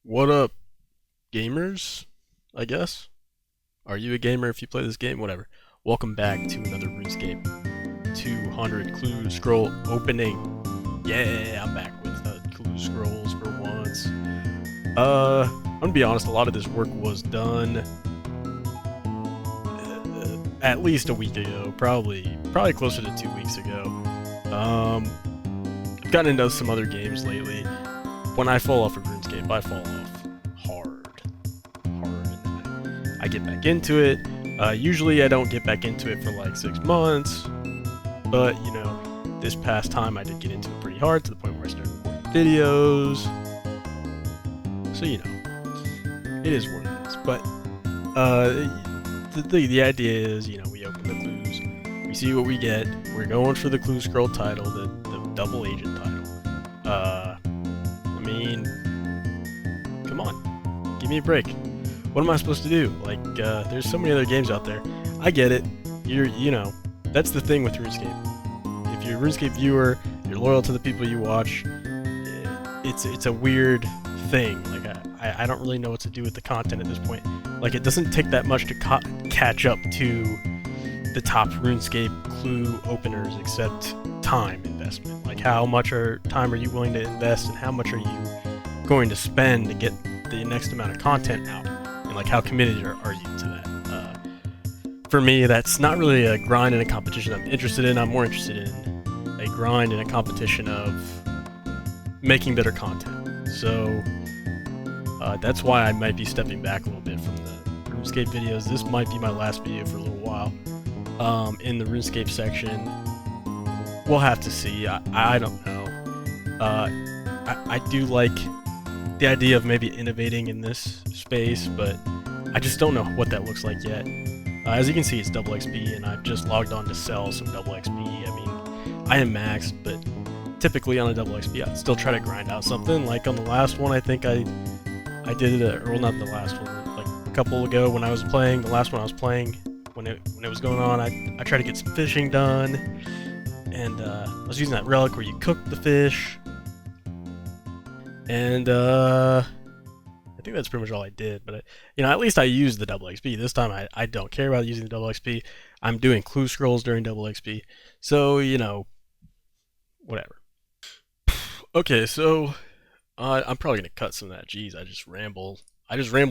What up, gamers? I guess. Are you a gamer if you play this game? Whatever. Welcome back to another Runescape 200 clue scroll opening. Yeah, I'm back with clue scrolls for once. I'm gonna be honest, a lot of this work was done at least a week ago, probably closer to 2 weeks ago. I've gotten into some other games lately. When I fall off of RuneScape, I fall off hard. I get back into it. Usually I don't get back into it for like 6 months, but you know, this past time I did get into it pretty hard to the point where I started recording videos. So you know, it is what it is. But the idea is, you know, we open the clues, we see what we get. We're going for the clue scroll title, the double agent title. I mean, come on, give me a break. What am I supposed to do? Like, there's so many other games out there. I get it. You know, that's the thing with RuneScape. If you're a RuneScape viewer, you're loyal to the people you watch. It's a weird thing. Like, I don't really know what to do with the content at this point. Like, it doesn't take that much to catch up to the top RuneScape clue openers, except time investment. Like, how much time are you willing to invest, and how much are you going to spend to get the next amount of content out? And like, how committed are you to that? For me, that's not really a grind and a competition I'm interested in. I'm more interested in a grind and a competition of making better content. So that's why I might be stepping back a little bit from the RuneScape videos. This might be my last video for a little while. In the RuneScape section, we'll have to see. I don't know. I do like the idea of maybe innovating in this space, but I just don't know what that looks like yet. As you can see, it's double XP, and I've just logged on to sell some double XP. I mean, I am maxed, but typically on a double XP, I'd still try to grind out something. Like on the last one, I think I did it, or well, not the last one, like a couple ago when I was playing. The last one I was playing, when it was going on, I tried to get some fishing done, and I was using that relic where you cook the fish. And I think that's pretty much all I did, but you know, at least I used the double XP. This time I don't care about using the double XP. I'm doing clue scrolls during double XP, so you know, whatever. Okay, so I'm probably gonna cut some of that. Jeez, I just ramble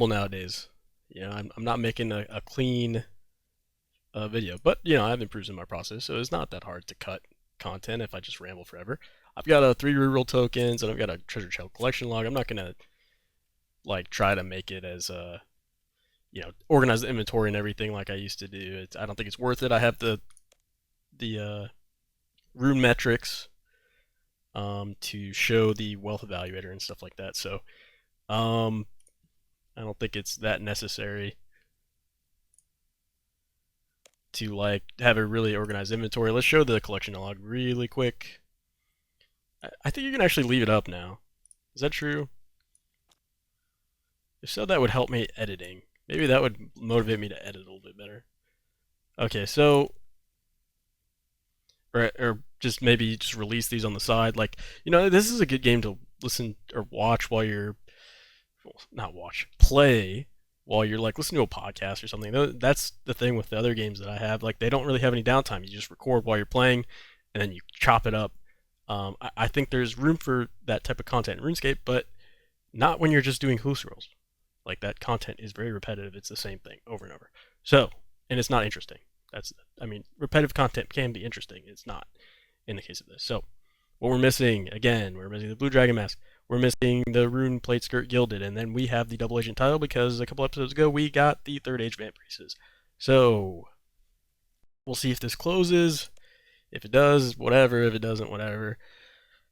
nowadays. You know, I'm not making a clean video, but you know, I've improved in my process, so it's not that hard to cut content if I just ramble forever. I've got 3 reroll tokens, and I've got a treasure chest collection log. I'm not gonna like try to make it as you know, organize the inventory and everything like I used to do. I don't think it's worth it. I have the rune metrics to show the wealth evaluator and stuff like that. So I don't think it's that necessary to like have a really organized inventory. Let's show the collection log really quick. I think you can actually leave it up now. Is that true? If so, that would help me editing. Maybe that would motivate me to edit a little bit better. Okay, so or just maybe just release these on the side. Like, you know, this is a good game to listen or watch while you're, well, not watch, play while you're like listening to a podcast or something. That's the thing with the other games that I have. Like, they don't really have any downtime. You just record while you're playing, and then you chop it up. I think there's room for that type of content in RuneScape, but not when you're just doing clue scrolls. Like, that content is very repetitive. It's the same thing over and over. So, and it's not interesting. I mean, repetitive content can be interesting. It's not in the case of this. So, what we're missing, again, we're missing the Blue Dragon Mask. We're missing the Rune Plate Skirt Gilded. And then we have the Double Agent title because a couple episodes ago we got the Third Age Vampireses. So, we'll see if this closes. If it does, whatever. If it doesn't, whatever.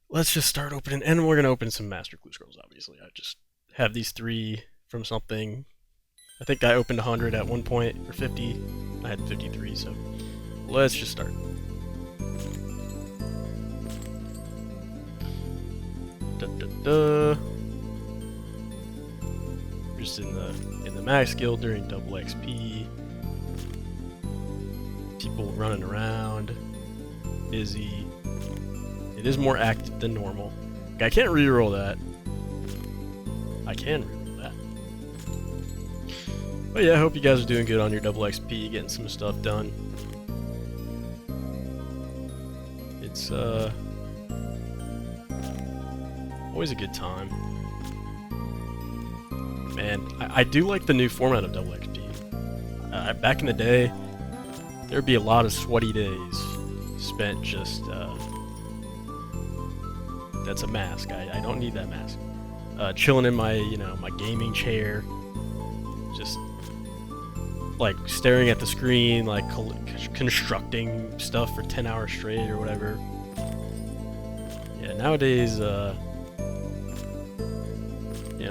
Let's just start opening. And we're going to open some Master Clue Scrolls, obviously. I just have these 3 from something. I think I opened 100 at one point, or 50. I had 53, so let's just start. Just in the max guild during double XP. People running around, busy. It is more active than normal. Okay, I can't reroll that. I can reroll that. But yeah, I hope you guys are doing good on your double XP, getting some stuff done. It's always a good time. Man, I do like the new format of double XP. Back in the day, there'd be a lot of sweaty days spent just, that's a mask. I don't need that mask. Chilling in my, my gaming chair, just like staring at the screen, like constructing stuff for 10 hours straight or whatever. Yeah, nowadays,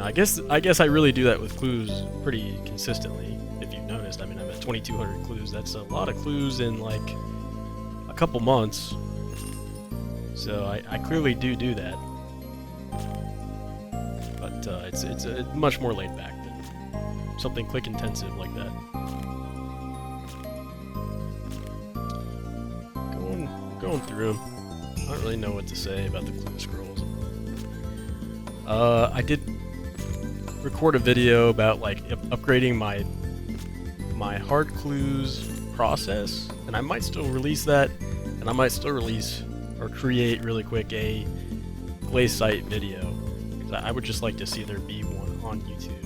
I guess I really do that with clues pretty consistently. If you've noticed, I mean, I'm at 2,200 clues. That's a lot of clues in like a couple months. So I clearly do that. But it's much more laid back than something click intensive like that. Going through them. I don't really know what to say about the clue scrolls. I did record a video about like upgrading my hard clues process, and I might still release that, and I might still release or create really quick a play site video, because I would just like to see there be one on YouTube.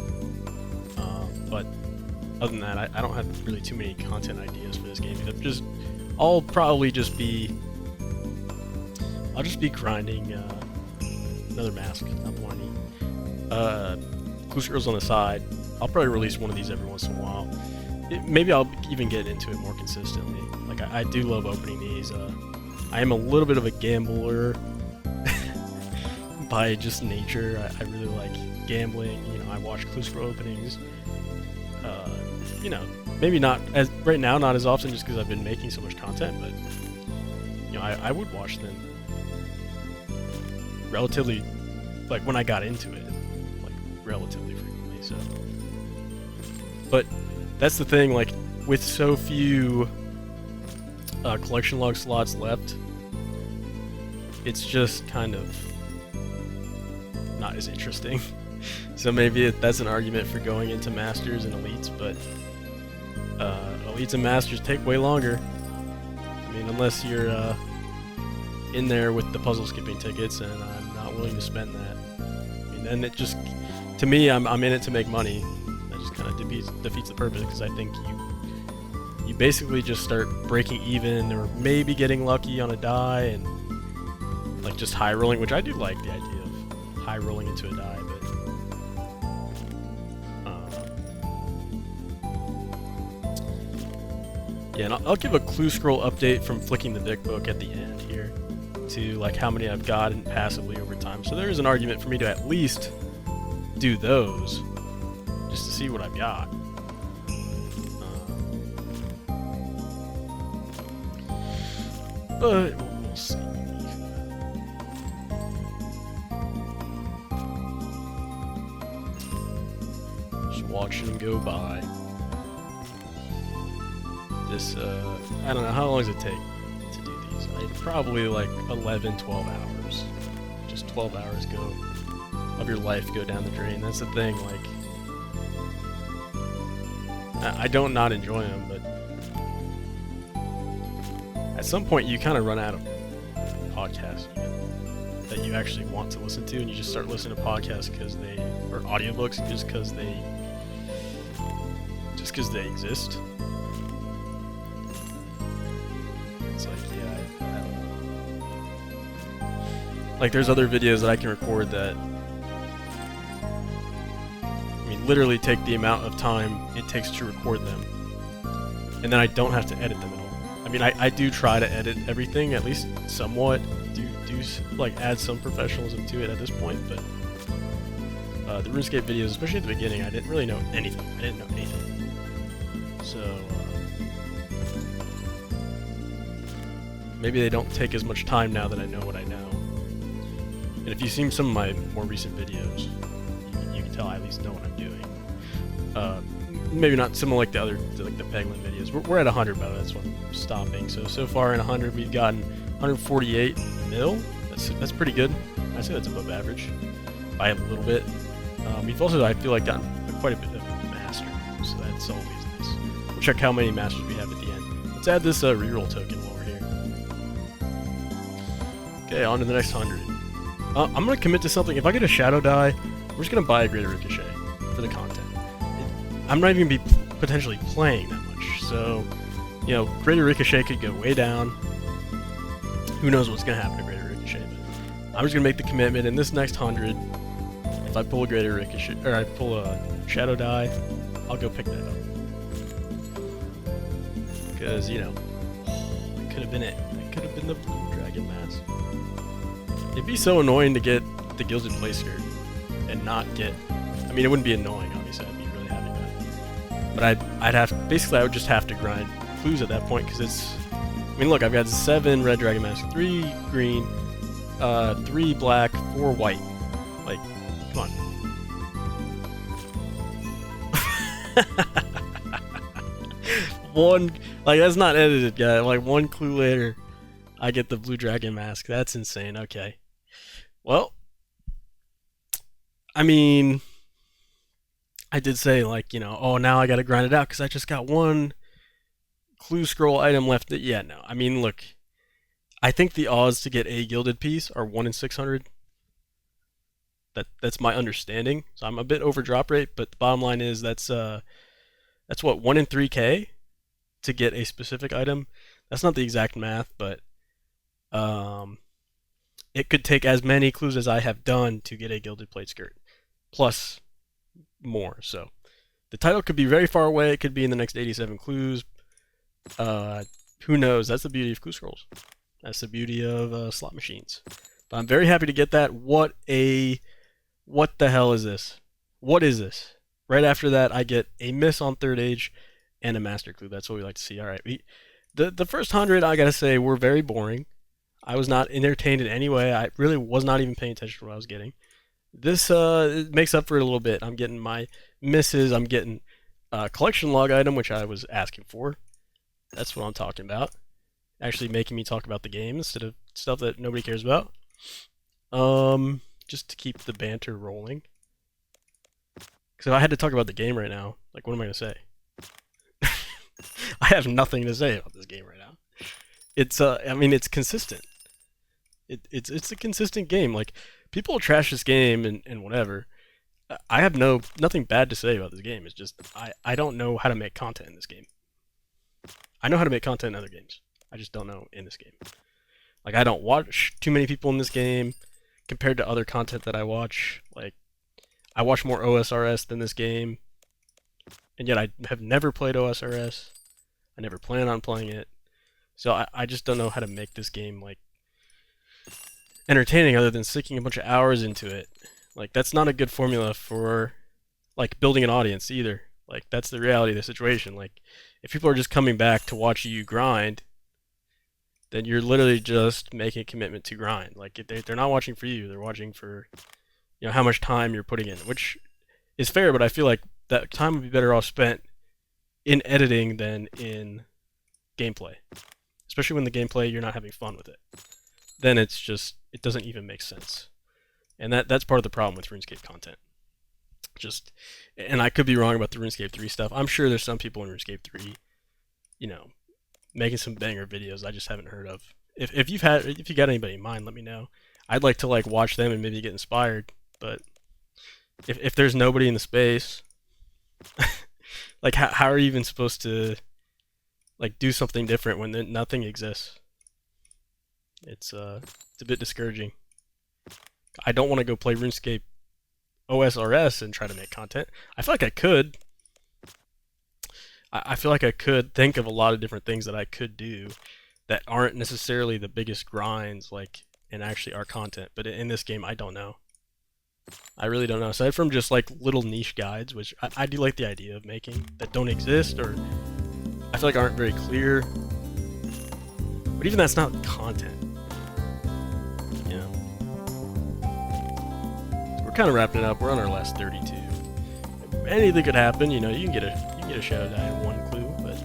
But other than that, I don't have really too many content ideas for this game. I'll just be grinding another mask. Not the one I need. Clue scrolls on the side. I'll probably release one of these every once in a while. Maybe I'll even get into it more consistently. Like I do love opening these. I am a little bit of a gambler by just nature. I really like gambling. I watch clue scroll openings. Maybe not as right now, not as often, just because I've been making so much content. But I would watch them relatively, like when I got into it, like relatively frequently. So, but that's the thing. Like with so few collection log slots left, it's just kind of not as interesting. So maybe that's an argument for going into Masters and Elites, but Elites and Masters take way longer. I mean, unless you're in there with the puzzle skipping tickets, and I'm not willing to spend that. I mean, then it just, to me, I'm in it to make money. That just kind of defeats the purpose, because I think you basically just start breaking even, or maybe getting lucky on a die, and like just high rolling, which I do like the idea of high rolling into a die, but yeah, and I'll give a clue scroll update from flicking the Vic book at the end here to like how many I've gotten passively over time. So there is an argument for me to at least do those just to see what I've got. But we'll see. Just watching them go by. This, I don't know, how long does it take to do these? Probably like 11, 12 hours. Just 12 hours of your life go down the drain. That's the thing, like, I don't not enjoy them, but at some point you kind of run out of podcasts that you actually want to listen to, and you just start listening to podcasts or audiobooks just because they exist. It's like, yeah, I don't know. Like, there's other videos that I can record that, I mean, literally take the amount of time it takes to record them, and then I don't have to edit them at all. I mean, I do try to edit everything, at least somewhat, do like add some professionalism to it at this point, but the RuneScape videos, especially at the beginning, I didn't really know anything. I didn't know anything. So, maybe they don't take as much time now that I know what I know. And if you've seen some of my more recent videos, you can tell I at least know what I'm doing. Maybe not similar like the Peglin videos. We're at 100, but that's what I'm stopping. So far in 100, we've gotten 148 mil. That's pretty good. I'd say that's above average by a little bit. We've also, I feel like, gotten quite a bit of master, so that's always nice. We'll check how many masters we have at the end. Let's add this reroll token while we're here. Okay, on to the next 100. I'm going to commit to something. If I get a shadow die, we're just going to buy a Greater Ricochet for the content. I'm not even going to be potentially playing that much, so, you know, Greater Ricochet could go way down. Who knows what's going to happen to Greater Ricochet, but I'm just going to make the commitment in this next 100. If I pull a Greater Ricochet, or I pull a Shadow Die, I'll go pick that up. Because, you know, that could have been it. That could have been the Blue Dragon Mask. It'd be so annoying to get the Gilded Play Skirt and not get... I mean, it wouldn't be annoying, obviously. I'd be really happy about it. But I'd have... Basically, I would just have to grind clues at that point, because it's... I mean, look, I've got 7 Red Dragon Mask, 3 green, 3 black, 4 white. Like, come on. One... Like, that's not edited, guy. Like, one clue later, I get the Blue Dragon Mask. That's insane. Okay. Well, I mean, I did say, like, you know, oh, now I gotta grind it out because I just got one clue scroll item left. Yeah, no. I mean, look, I think the odds to get a gilded piece are 1 in 600. That's my understanding. So I'm a bit over drop rate, but the bottom line is that's what, 1 in 3K to get a specific item. That's not the exact math, but it could take as many clues as I have done to get a gilded plate skirt, plus more. So the title could be very far away. It could be in the next 87 clues. Who knows? That's the beauty of clue scrolls. That's the beauty of slot machines. But I'm very happy to get that. What the hell is this? What is this? Right after that, I get a miss on third age and a master clue. That's what we like to see. All right, the first 100, I gotta say, were very boring. I was not entertained in any way. I really was not even paying attention to what I was getting. This it makes up for it a little bit. I'm getting my misses. I'm getting a collection log item, which I was asking for. That's what I'm talking about. Actually making me talk about the game instead of stuff that nobody cares about. Just to keep the banter rolling. Because if I had to talk about the game right now, like, what am I going to say? I have nothing to say about this game right now. It's, I mean, it's consistent. It's a consistent game. Like, people trash this game and whatever. I have nothing bad to say about this game. It's just, I don't know how to make content in this game. I know how to make content in other games. I just don't know in this game. Like, I don't watch too many people in this game compared to other content that I watch. Like, I watch more OSRS than this game, and yet I have never played OSRS. I never plan on playing it. So I just don't know how to make this game, like, entertaining other than sticking a bunch of hours into it. Like, that's not a good formula for, like, building an audience either. Like, that's the reality of the situation. Like, if people are just coming back to watch you grind, then you're literally just making a commitment to grind. Like, they're not watching for you. They're watching for, you know, how much time you're putting in, which is fair, but I feel like that time would be better off spent in editing than in gameplay. Especially when the gameplay, you're not having fun with it. Then it's just, it doesn't even make sense. And that's part of the problem with RuneScape content. Just, and I could be wrong about the RuneScape 3 stuff. I'm sure there's some people in RuneScape 3, you know, making some banger videos I just haven't heard of. If you got anybody in mind, let me know. I'd like to, like, watch them and maybe get inspired. But if there's nobody in the space, like, how are you even supposed to, like, do something different when nothing exists? It's a bit discouraging. I don't want to go play RuneScape OSRS and try to make content. I feel like I could. I feel like I could think of a lot of different things that I could do that aren't necessarily the biggest grinds, like, and actually are content. But in this game, I don't know. I really don't know. Aside from just, like, little niche guides, which I do like the idea of making, that don't exist, or I feel like aren't very clear. But even that's not content. You know? So we're kind of wrapping it up. We're on our last 32. Anything could happen. You know, you can get a shadow die in one clue, but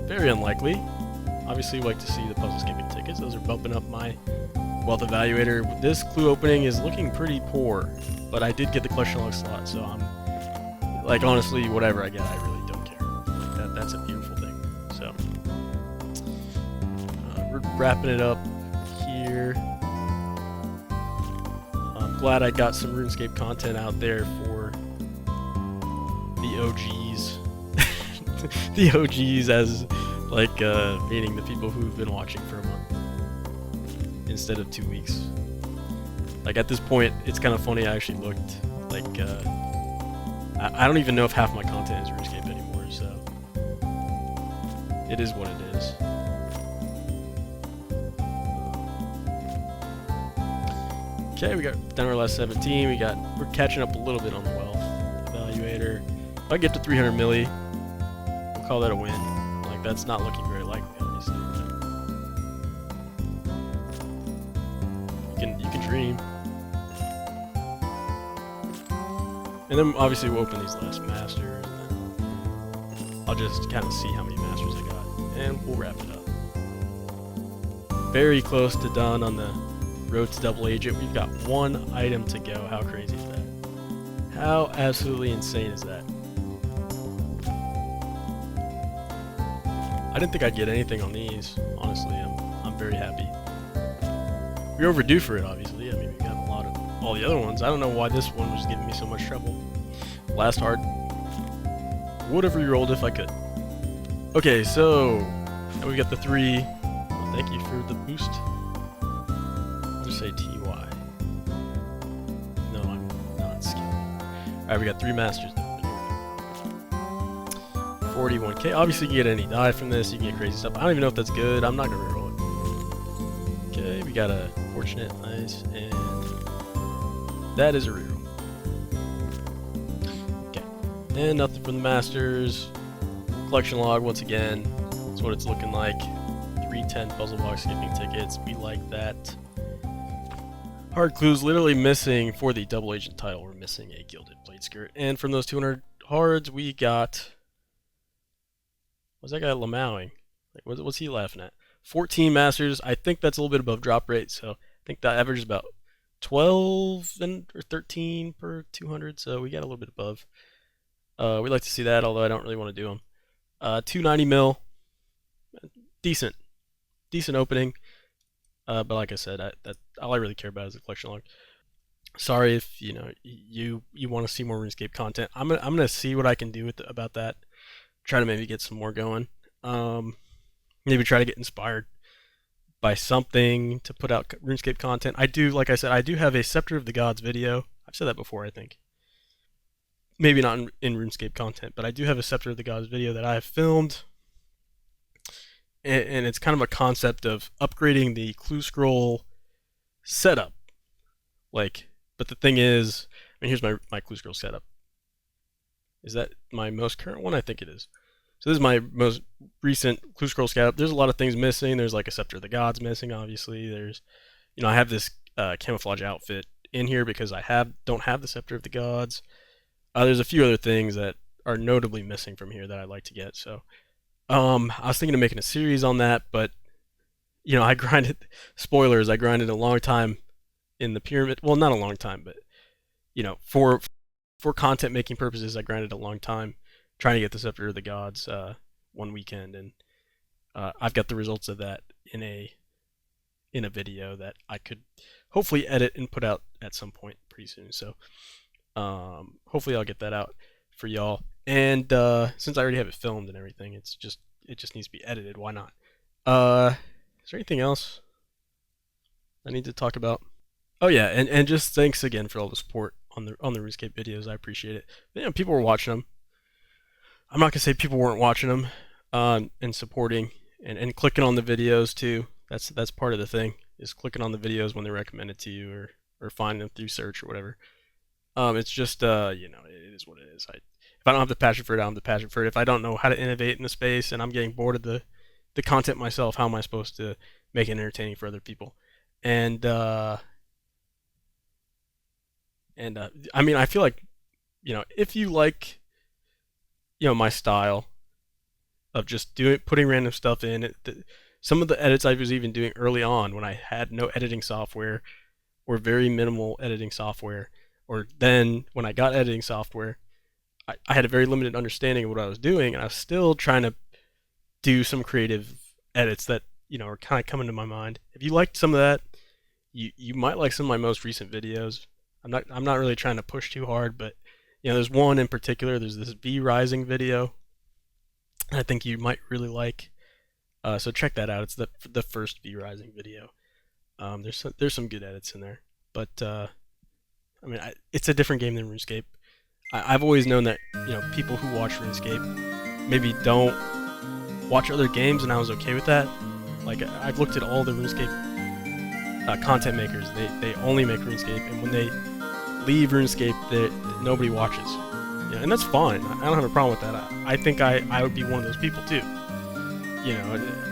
very unlikely. Obviously, we like to see the puzzle skipping tickets. Those are bumping up my Wealth Evaluator. This clue opening is looking pretty poor, but I did get the collection log slot, so I'm like, honestly, whatever I get, I really don't care. Like that's a beautiful thing. So we're wrapping it up here. I'm glad I got some RuneScape content out there for the OGs. The OGs, as like meaning the people who've been watching for a month instead of 2 weeks. Like at this point, it's kind of funny. I actually looked like I don't even know if half my content is RuneScape anymore. So it is what it is. Okay, we got down our last 17. We're catching up a little bit on the wealth evaluator. If I get to 300 milli, we'll call that a win. Like that's not looking very likely, obviously. You can dream. And then obviously we'll open these last masters, and then I'll just kind of see how many masters I got, and we'll wrap it up. Very close to done on the road to double agent. We've got one item to go. How crazy is that? How absolutely insane is that? I didn't think I'd get anything on these. Honestly, I'm very happy. We're overdue for it, obviously. I mean, we got a lot of all the other ones. I don't know why this one was giving me so much trouble. Last hard. Would have re-rolled if I could. Okay, so now we got the 3. Well, thank you for the boost. I'll just say TY. No, I'm not skilled. Alright, we got 3 masters though. 41k. Obviously, you can get any die from this. You can get crazy stuff. I don't even know if that's good. I'm not gonna reroll it. Okay, we got a fortunate, nice, and that is a reroll. Okay, and nothing from the masters. Collection log once again. That's what it's looking like. 310 puzzle box skipping tickets. We like that. Hard clues literally missing for the double agent title. We're missing a gilded blade skirt, and from those 200 hards, we got. What's that guy lamowing? Like, what's he laughing at? 14 masters. I think that's a little bit above drop rate, so I think that average is about 12 or 13 per 200, so we got a little bit above. We'd like to see that, although I don't really want to do them. 290 mil. Decent opening. But like I said, that all I really care about is the collection log. Sorry if you want to see more RuneScape content. I'm gonna see what I can do about that. Try to maybe get some more going. Maybe try to get inspired by something to put out RuneScape content. I do, like I said, I do have a Scepter of the Gods video. I've said that before, I think. Maybe not in RuneScape content, but I do have a Scepter of the Gods video that I have filmed. And it's kind of a concept of upgrading the clue scroll setup. Like, but the thing is, I mean, here's my clue scroll setup. Is that my most current one? I think it is. So this is my most recent clue scroll setup. There's a lot of things missing. There's like a Scepter of the Gods missing, obviously. There's, I have this camouflage outfit in here because I don't have the Scepter of the Gods. There's a few other things that are notably missing from here that I'd like to get. So I was thinking of making a series on that, but I grinded, spoilers, I grinded a long time in the pyramid. Well, not a long time, but for content making purposes, I grinded a long time trying to get the Scepter of the Gods one weekend, and I've got the results of that in a video that I could hopefully edit and put out at some point pretty soon. So hopefully I'll get that out for y'all. And since I already have it filmed and everything, it just needs to be edited. Why not? Is there anything else I need to talk about? Oh yeah, and just thanks again for all the support on the RuneScape videos. I appreciate it. People were watching them. I'm not gonna say people weren't watching them and supporting and clicking on the videos too. That's part of the thing, is clicking on the videos when they're recommended to you or finding them through search or whatever. It's just it is what it is. If I don't have the passion for it, I don't have the passion for it. If I don't know how to innovate in the space and I'm getting bored of the content myself, how am I supposed to make it entertaining for other people? And I mean, I feel like, if you like, my style of just putting random stuff in, some of the edits I was even doing early on when I had no editing software or very minimal editing software, or then when I got editing software, I had a very limited understanding of what I was doing, and I was still trying to do some creative edits that are kind of coming to my mind. If you liked some of that, you might like some of my most recent videos. I'm not really trying to push too hard, but there's one in particular. There's this V Rising video I think you might really like. So check that out. It's the first V Rising video. There's some good edits in there, but it's a different game than RuneScape. I've always known that people who watch RuneScape maybe don't watch other games, and I was okay with that. Like, I've looked at all the RuneScape content makers. They only make RuneScape, and when they leave RuneScape, nobody watches. And that's fine. I don't have a problem with that. I think I would be one of those people too.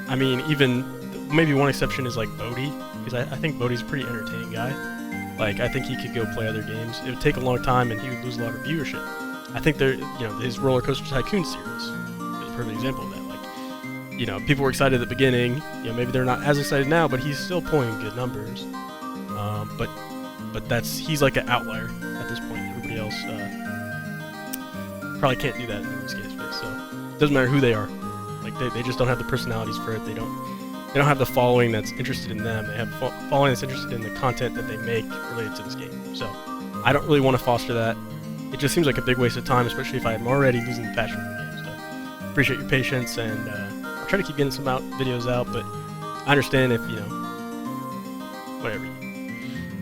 I mean, even maybe one exception is like Bodhi, because I think Bodhi's a pretty entertaining guy. Like, I think he could go play other games. It would take a long time, and he would lose a lot of viewership. I think his Roller Coaster Tycoon series is a perfect example of that. Like, people were excited at the beginning. Maybe they're not as excited now, but he's still pulling good numbers. But he's like an outlier at this point. Everybody else probably can't do that in the RuneScape space. So it doesn't matter who they are. Like, they just don't have the personalities for it. They don't have the following that's interested in them. They have a following that's interested in the content that they make related to this game. So I don't really want to foster that. It just seems like a big waste of time, especially if I'm already losing the passion for the game. So appreciate your patience, and I'll try to keep getting some videos out, but I understand if, whatever,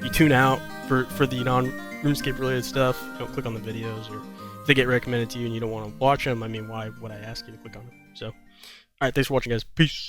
you tune out for the non-RuneScape related stuff, don't click on the videos, or if they get recommended to you and you don't want to watch them, I mean, why would I ask you to click on them? So, alright, thanks for watching, guys. Peace!